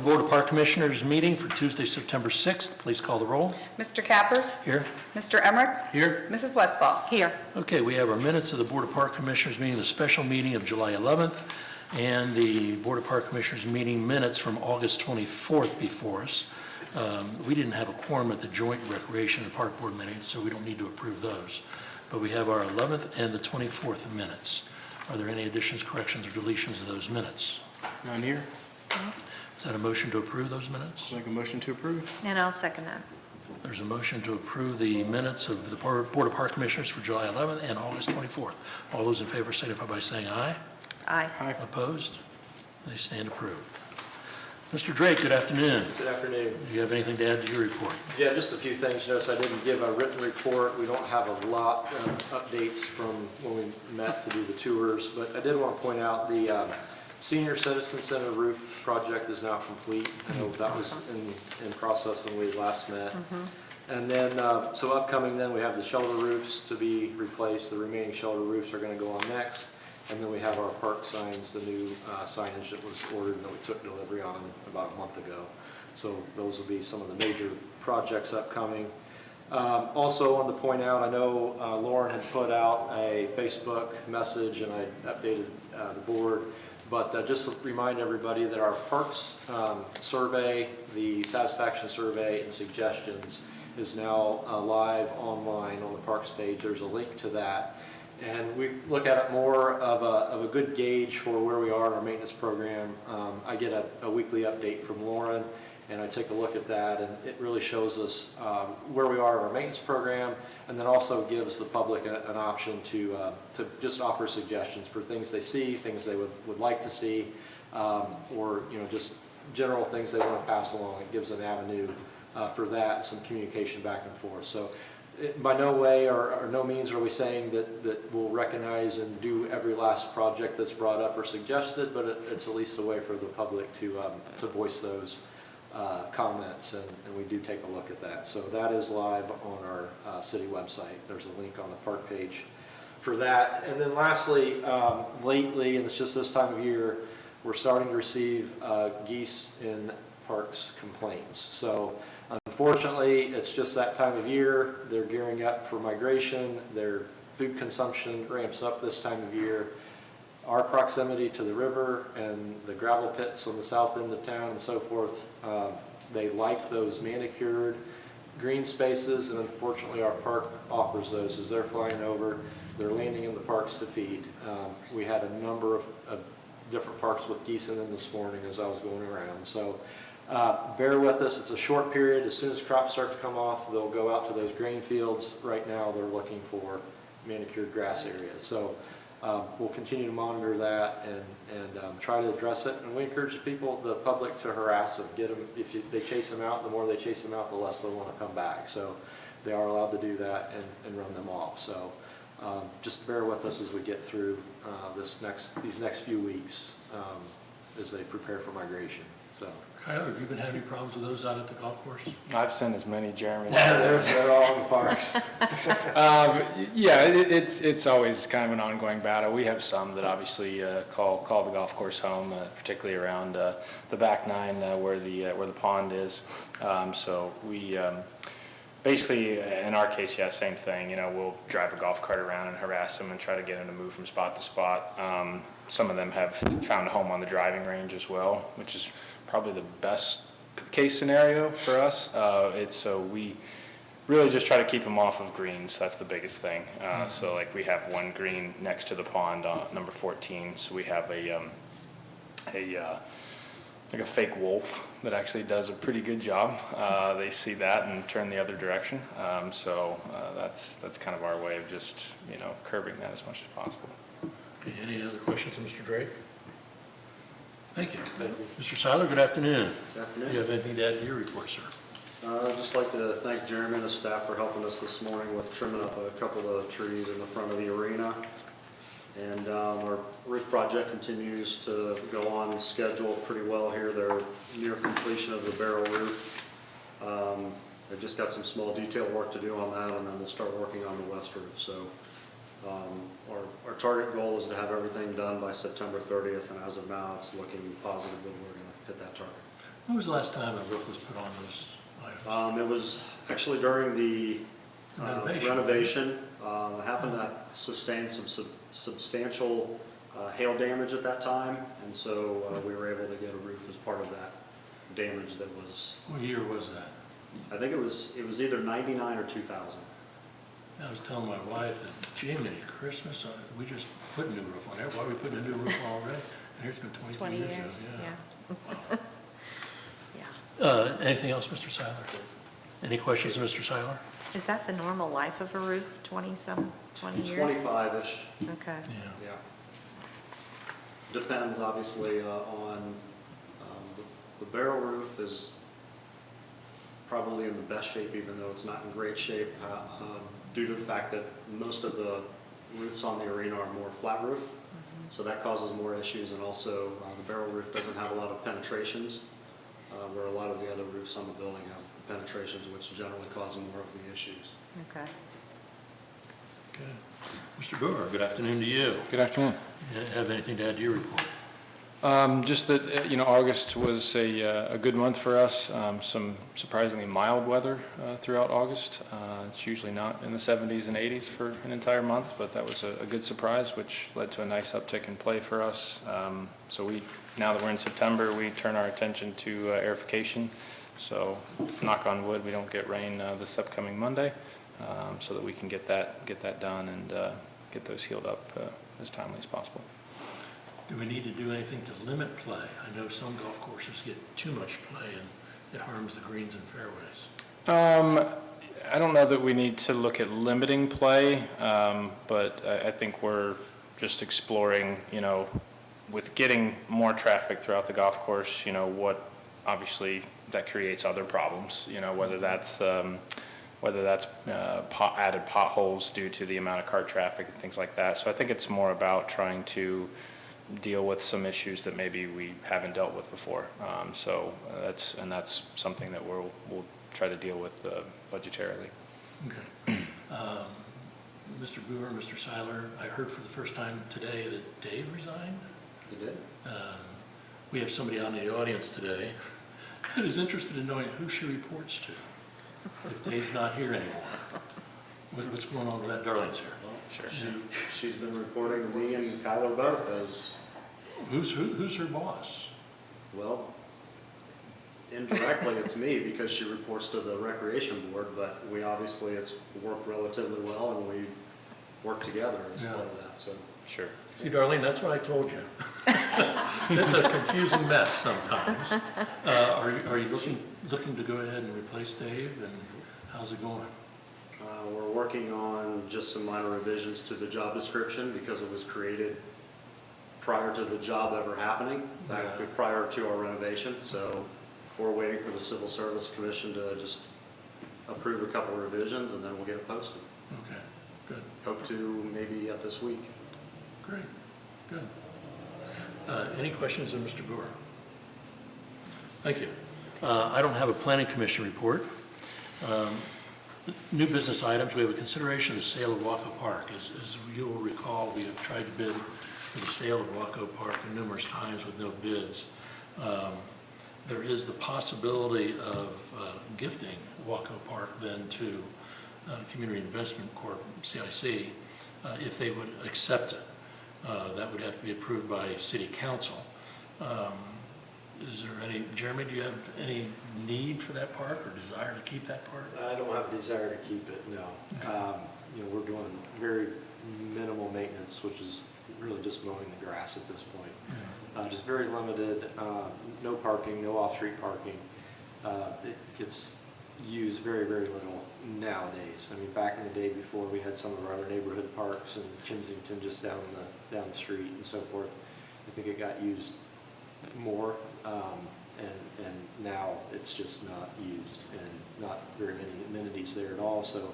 Board of Park Commissioners meeting for Tuesday, September 6th. Please call the roll. Mr. Cappers. Here. Mr. Emmerich. Here. Mrs. Westphal. Here. Okay, we have our minutes of the Board of Park Commissioners meeting, the special meeting of July 11th, and the Board of Park Commissioners meeting minutes from August 24th before us. We didn't have a quorum at the joint Recreation and Park Board meeting, so we don't need to approve those. But we have our 11th and the 24th minutes. Are there any additions, corrections, or deletions of those minutes? None here. Is that a motion to approve those minutes? Make a motion to approve. And I'll second that. There's a motion to approve the minutes of the Board of Park Commissioners for July 11th and August 24th. All those in favor signify by saying aye. Aye. Aye. Opposed? They stand approved. Mr. Drake, good afternoon. Good afternoon. Do you have anything to add to your report? Yeah, just a few things. Notice I didn't give a written report. We don't have a lot of updates from when we met to do the tours, but I did want to point out the Senior Citizen Center roof project is now complete. I know that was in process when we last met. And then, so upcoming then, we have the shelter roofs to be replaced. The remaining shelter roofs are going to go on next. And then we have our park signs, the new signage that was ordered and that we took delivery on about a month ago. So those will be some of the major projects upcoming. Also wanted to point out, I know Lauren had put out a Facebook message and I updated the board, but just to remind everybody that our parks survey, the satisfaction survey and suggestions is now live online on the parks page. There's a link to that. And we look at it more of a good gauge for where we are in our maintenance program. I get a weekly update from Lauren, and I take a look at that, and it really shows us where we are in our maintenance program, and then also gives the public an option to just offer suggestions for things they see, things they would like to see, or just general things they want to pass along. It gives an avenue for that, some communication back and forth. So. By no way or no means are we saying that we'll recognize and do every last project that's brought up or suggested, but it's at least a way for the public to voice those comments, and we do take a look at that. So that is live on our city website. There's a link on the park page for that. And then lastly, lately, and it's just this time of year, we're starting to receive geese in parks complaints. So unfortunately, it's just that time of year. They're gearing up for migration. Their food consumption ramps up this time of year. Our proximity to the river and the gravel pits on the south end of town and so forth, they like those manicured green spaces, and unfortunately our park offers those. As they're flying over, they're landing in the parks to feed. We had a number of different parks with geese in them this morning as I was going around. So bear with us. It's a short period. As soon as crops start to come off, they'll go out to those grain fields. Right now, they're looking for manicured grass areas. So we'll continue to monitor that and try to address it. And we encourage the public to harass them. Get them, if they chase them out, the more they chase them out, the less they'll want to come back. So they are allowed to do that and run them off. So just bear with us as we get through these next few weeks as they prepare for migration. So. Kyle, have you been having problems with those out at the golf course? I've seen as many, Jeremy. They're all in the parks. Yeah, it's always kind of an ongoing battle. We have some that obviously call the golf course home, particularly around the back nine where the pond is. So we basically, in our case, yeah, same thing. We'll drive a golf cart around and harass them and try to get them to move from spot to spot. Some of them have found a home on the driving range as well, which is probably the best case scenario for us. So we really just try to keep them off of greens. That's the biggest thing. So like we have one green next to the pond, number 14. So we have like a fake wolf that actually does a pretty good job. They see that and turn the other direction. So that's kind of our way of just curbing that as much as possible. Okay, any other questions of Mr. Drake? Thank you. Thank you. Mr. Seiler, good afternoon. Good afternoon. Do you have anything to add to your report, sir? I'd just like to thank Jeremy and the staff for helping us this morning with trimming up a couple of trees in the front of the arena. And our roof project continues to go on schedule pretty well here. They're near completion of the barrel roof. They've just got some small detail work to do on that, and then we'll start working on the west roof. So our target goal is to have everything done by September 30th, and as of now, it's looking positive that we're going to hit that target. When was the last time a roof was put on those items? It was actually during the Renovation. renovation. It happened to sustain some substantial hail damage at that time, and so we were able to get a roof as part of that damage that was, What year was that? I think it was either 99 or 2000. I was telling my wife that, gee, many Christmas, we just put a new roof on there. Why are we putting a new roof on already? And here's been 20 22 years. years, Yeah. yeah. Yeah. Anything else, Mr. Seiler? Any questions of Mr. Seiler? Is that the normal life of a roof, 20 years? 25-ish, Okay. Yeah. yeah. Depends obviously on, the barrel roof is probably in the best shape, even though it's not in great shape, due to the fact that most of the roofs on the arena are more flat roof. So that causes more issues, and also the barrel roof doesn't have a lot of penetrations, where a lot of the other roofs on the building have penetrations, which generally cause more of the issues. Okay. Okay. Mr. Brewer, good afternoon to you. Good afternoon. Have anything to add to your report? Just that, August was a good month for us. Some surprisingly mild weather throughout August. It's usually not in the 70s and 80s for an entire month, but that was a good surprise, which led to a nice uptick in play for us. So now that we're in September, we turn our attention to aerification. So knock on wood, we don't get rain this upcoming Monday, so that we can get that done and get those healed up as timely as possible. Do we need to do anything to limit play? I know some golf courses get too much play and it harms the greens and fairways. I don't know that we need to look at limiting play, but I think we're just exploring, with getting more traffic throughout the golf course, what obviously that creates other problems, whether that's added potholes due to the amount of cart traffic and things like that. So I think it's more about trying to deal with some issues that maybe we haven't dealt with before. So that's something that we'll try to deal with budgetarily. Okay. Mr. Brewer, Mr. Seiler, I heard for the first time today that Dave resigned. You did? We have somebody on in the audience today that is interested in knowing who she reports to if Dave's not here anymore. What's going on with that? Darlene's here. Sure. She's been reporting to me and Kyler both as, Who's her boss? well, indirectly it's me because she reports to the recreation board, but it's worked relatively well and we work together as part of that, so. Sure. See, Darlene, that's what I told you. It's a confusing mess sometimes. Are you looking to go ahead and replace Dave, and how's it going? We're working on just some minor revisions to the job description because it was created prior to the job ever happening, prior to our renovation. So we're waiting for the Civil Service Commission to just approve a couple of revisions, and then we'll get it posted. Okay, good, Hope to maybe at this week. great, good. Any questions of Mr. Brewer? Thank you. I don't have a planning commission report. New business items, we have a consideration of the sale of Waco Park. As you will recall, we have tried to bid for the sale of Waco Park numerous times with no bids. There is the possibility of gifting Waco Park then to Community Investment Corp, CIC, if they would accept it. That would have to be approved by City Council. Is there any, Jeremy, do you have any need for that park or desire to keep that park? I don't have a desire to keep it, no. Okay. We're doing very minimal maintenance, which is really just mowing the grass at this point. Yeah. Just very limited, no parking, no off-street parking. It gets used very, very little nowadays. I mean, back in the day before, we had some of our other neighborhood parks in Kensington just down the street and so forth. I think it got used more, and now it's just not used and not very many amenities there at all. So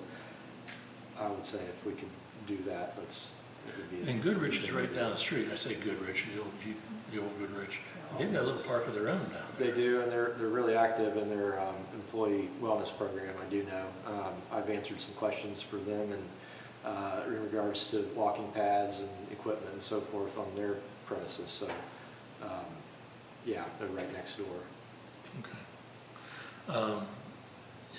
I would say if we could do that, it would be. And Goodrich is right down the street. I say Goodrich, the old Goodrich. They've got a little park of their own down there. They do, and they're really active in their employee wellness program, I do know. I've answered some questions for them in regards to walking pads and equipment and so forth on their premises. So, yeah, they're right next door. Okay.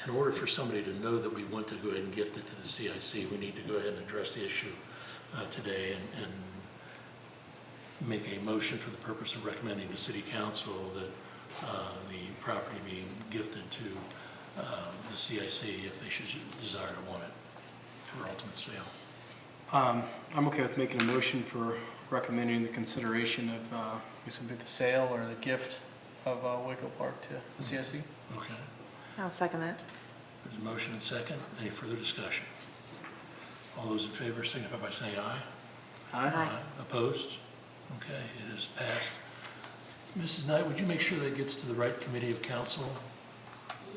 In order for somebody to know that we want to go ahead and gift it to the CIC, we need to go ahead and address the issue today and make a motion for the purpose of recommending to City Council that the property be gifted to the CIC if they should desire to want it for ultimate sale. I'm okay with making a motion for recommending the consideration of, I guess it would be the sale or the gift of Waco Park to the CIC. Okay. I'll second that. There's a motion and second. Any further discussion? All those in favor signify by saying aye. Aye. Opposed? Okay, it is passed. Mrs. Knight, would you make sure that it gets to the right committee of council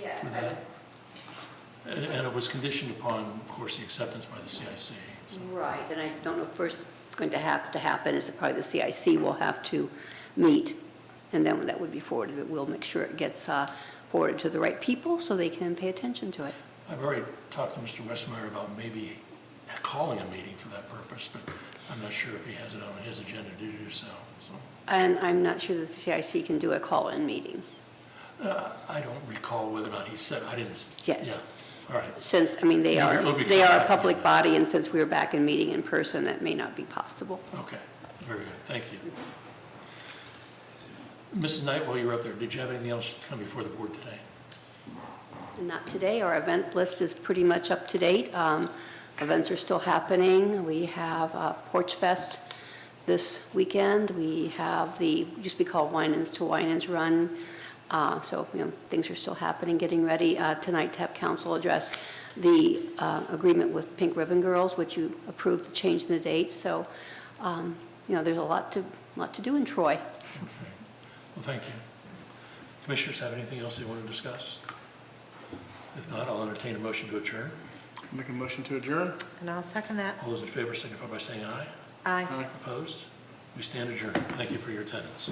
Yes, for that? And it was conditioned upon, of course, the acceptance by the CIC. so. right, and I don't know, first it's going to have to happen is that probably the CIC will have to meet, and then that would be forwarded, but we'll make sure it gets forwarded to the right people so they can pay attention to it. I've already talked to Mr. Westmeyer about maybe calling a meeting for that purpose, but I'm not sure if he has it on his agenda to do so. And I'm not sure that the CIC can do a call-in meeting. I don't recall whether or not he said, I didn't. Yes. Yeah, all right. Since, I mean, they Yeah, are it'll be a contact public meeting. body, and since we are back in meeting in person, that may not be possible. Okay, very good, thank you. Mrs. Knight, while you were up there, did you have anything else to come before the board today? Not today. Our event list is pretty much up to date. Events are still happening. We have Porch Fest this weekend. We have the, used to be called Wine-Ins to Wine-Ins Run. So, things are still happening, getting ready tonight to have council address the agreement with Pink Ribbon Girls, which you approved to change the date. So, there's a lot to do in Troy. Okay. Well, thank you. Commissioners have anything else they want to discuss? If not, I'll entertain a motion to adjourn. Make a motion to adjourn. And I'll second that. All those in favor signify by saying aye. Aye. Opposed? We stand adjourned. Thank you for your attendance.